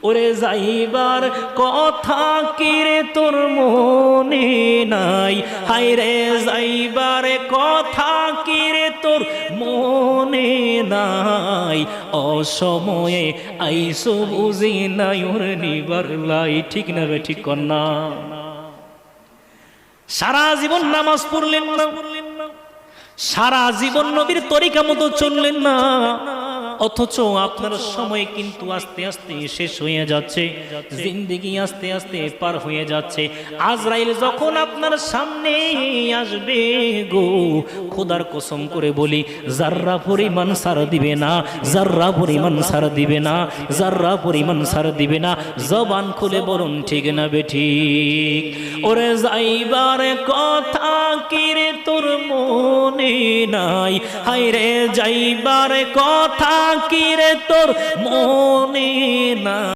ওরে যাইবার কথা কি রে তোর মনে নাই, হায় রে যাইবার কথা কি রে তোর মনে নাই, অসময়ে আইসো বুঝি নাই ওর নিবার লাই। ঠিক না বে ঠিক কন্যা? সারা জীবন নামাজ পড়লেন না, সারা জীবন নবীর তরিকা মতো চললেন না, অথচ আপনার সময় কিন্তু আস্তে আস্তে শেষ হয়ে যাচ্ছে, জিন্দেগি আস্তে আস্তে পার হয়ে যাচ্ছে। আজরাইল যখন আপনার সামনে আসবে গো, খোদার কসম করে বলি যার্রা পরিমাণ সার দিবে না, যার্রা পরিমাণ সার দিবে না, যার্রা পরিমাণ সার দিবে না। জবান খুলে বলুন ঠিক না বেঠিক? ওরে যাইবার কথা কি রে তোর মনে নাই, হায় রে যাইবার কথা কি রে তোর মনে নাই।